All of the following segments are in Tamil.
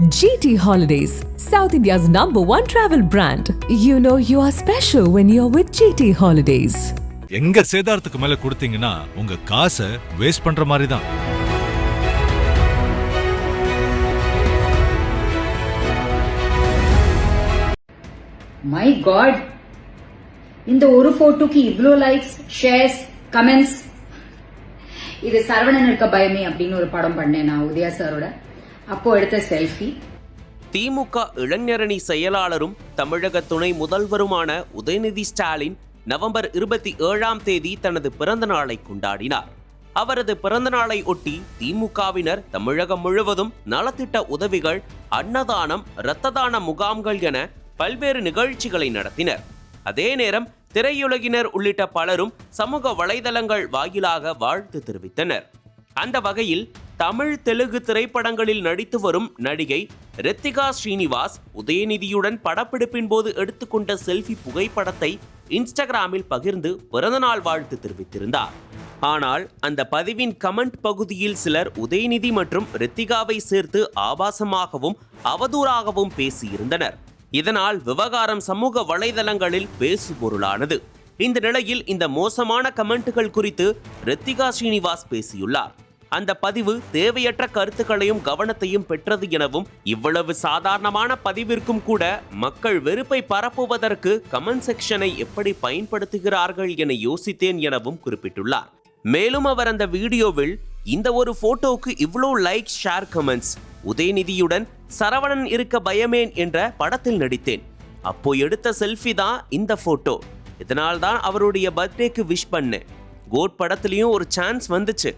GT Holidays, South India's #1 travel brand. You know you are special when you're with GT Holidays. எங்க சேதாரத்துக்கு மேல கொடுத்தீங்கன்னா உங்க காசை வேஸ்ட் பண்ற மாதிரி தான். மை காட், இந்த ஒரு போட்டோக்கு இவ்ளோ லைக்ஸ், ஷேர்ஸ், கமெண்ட்ஸ். இது சரவணன் இருக்க பயமே அப்படின்னு ஒரு படம் பண்ணேன் நான் உதயா சாரோட. அப்போ எடுத்த செல்ஃபி. திமுக இளைஞரணி செயலாளரும் தமிழக துணை முதல்வருமான உதயநிதி ஸ்டாலின் நவம்பர் 27ஆம் தேதி தனது பிறந்த நாளை கொண்டாடினார். அவரது பிறந்த நாளை ஒட்டி திமுகவினர் தமிழகம் முழுவதும் நலத்திட்ட உதவிகள், அன்னதானம், இரத்த தான முகாம்கள் என பல்வேறு நிகழ்ச்சிகளை நடத்தினர். அதே நேரம் திரையுலகினர் உள்ளிட்ட பலரும் சமூக வலைதளங்கள் வாயிலாக வாழ்த்து தெரிவித்தனர். அந்த வகையில் தமிழ், தெலுங்கு திரைப்படங்களில் நடித்து வரும் நடிகை ரித்திகா ஸ்ரீனிவாஸ் உதயநிதியுடன் படப்பிடிப்பின் போது எடுத்துக்கொண்ட செல்ஃபி புகைப்படத்தை இன்ஸ்டாகிராமில் பகிர்ந்து பிறந்தநாள் வாழ்த்து தெரிவித்திருந்தார். ஆனால் அந்த பதிவின் கமெண்ட் பகுதியில் சிலர் உதயநிதி மற்றும் ரித்திகாவை சேர்த்து ஆபாசமாகவும் அவதூறாகவும் பேசியிருந்தனர். இதனால் விவகாரம் சமூக வலைதளங்களில் பேசுபொருளானது. இந்த நிலையில் இந்த மோசமான கமெண்ட்டுகள் குறித்து ரித்திகா ஸ்ரீனிவாஸ் பேசியுள்ளார். அந்த பதிவு தேவையற்ற கருத்துக்களையும் கவனத்தையும் பெற்றது எனவும், இவ்வளவு சாதாரணமான பதிவிற்கும் கூட மக்கள் வெறுப்பை பரப்புவதற்கு கமெண்ட் செக்ஷனை எப்படி பயன்படுத்துகிறார்கள் என யோசித்தேன் எனவும் குறிப்பிட்டுள்ளார். மேலும் அவர் அந்த வீடியோவில், இந்த ஒரு போட்டோவுக்கு இவ்வளோ லைக், ஷேர், கமெண்ட்ஸ். உதயநிதியுடன் சரவணன் இருக்க பயமேன் என்ற படத்தில் நடித்தேன். அப்போ எடுத்த செல்ஃபி தான் இந்த போட்டோ. இதனால் தான் அவருடைய பர்த்டேக்கு விஷ் பண்ணேன். கோட் படத்துலயும் ஒரு சான்ஸ் வந்துச்சு.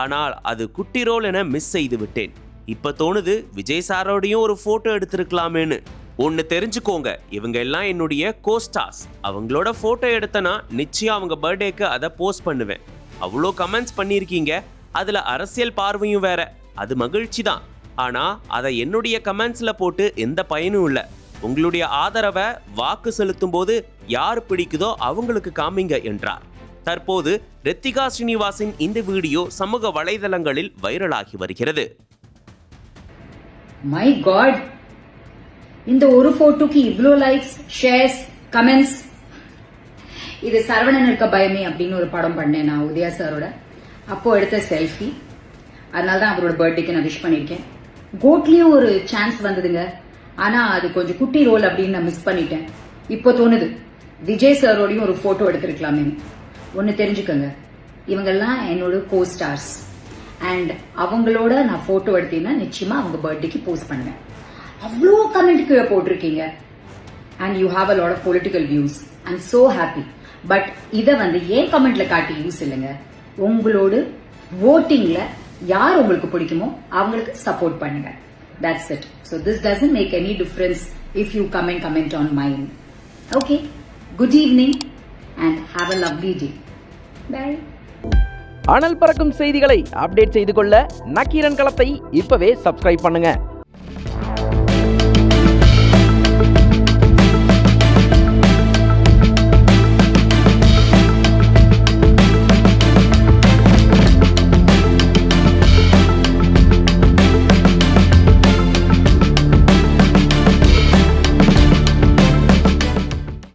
ஆனால் அது குட்டி ரோல் என மிஸ் செய்து விட்டேன். இப்ப தோணுது விஜய் சாரோடையும் ஒரு போட்டோ எடுத்திருக்கலாமேன்னு. ஒன்னு தெரிஞ்சுக்கோங்க, இவங்க எல்லாம் என்னுடைய கோஸ்டார்ஸ். அவங்களோட போட்டோ எடுத்தனா நிச்சயம் அவங்க பர்த்டேக்கு அதை போஸ்ட் பண்ணுவேன். அவ்வளோ கமெண்ட்ஸ் பண்ணியிருக்கீங்க, அதுல அரசியல் பார்வையும் வேற. அது மகிழ்ச்சி தான். ஆனா அதை என்னுடைய கமெண்ட்ஸ்ல போட்டு எந்த பயனும் இல்லை. உங்களுடைய ஆதரவை வாக்கு செலுத்தும் போது யார் பிடிக்குதோ அவங்களுக்கு காமிங்க என்றார். தற்போது ரித்திகா ஸ்ரீனிவாசின் இந்த வீடியோ சமூக வலைதளங்களில் வைரலாகி வருகிறது. மை காட், இந்த ஒரு போட்டோக்கு இவ்ளோ லைக்ஸ், ஷேர்ஸ், கமெண்ட்ஸ். இது சரவணன் இருக்க பயமே அப்படின்னு ஒரு படம் பண்ணேன் நான் உதயா சாரோட. அப்போ எடுத்த செல்ஃபி. அதனால தான் அவரோட பர்த்டேக்கு நான் விஷ் பண்ணிருக்கேன். கோட்லயும் ஒரு சான்ஸ் வந்ததுங்க. ஆனா அது கொஞ்சம் குட்டி ரோல் அப்படின்னு நான் மிஸ் பண்ணிட்டேன். இப்போ தோணுது விஜய் சாரோடையும் ஒரு போட்டோ எடுத்திருக்கலாமே. ஒன்னு தெரிஞ்சுக்கோங்க, இவங்கெல்லாம் என்னோட கோஸ்டார்ஸ். அண்ட் அவங்களோட நான் போட்டோ எடுத்தீங்கன்னா நிச்சயமா அவங்க பர்த்டேக்கு போஸ்ட் பண்ணுவேன். அவ்வளோ கமெண்ட் கீழே போட்டிருக்கீங்க. And you have a lot of political views. I am so happy. But இதை ஏன் கமெண்ட்ல காட்டி யூஸ் இல்லைங்க. உங்களோட votingல யார் உங்களுக்கு பிடிக்குமோ அவங்களுக்கு சப்போர்ட் பண்ணுங்க. That's it. So this doesn't make any difference if you comment on mine. Okay. Good evening and have a lovely day. Bye. அனல் பறக்கும் செய்திகளை அப்டேட் செய்து கொள்ள நக்கீரன் களத்தை இப்பவே சப்ஸ்கிரைப் பண்ணுங்க.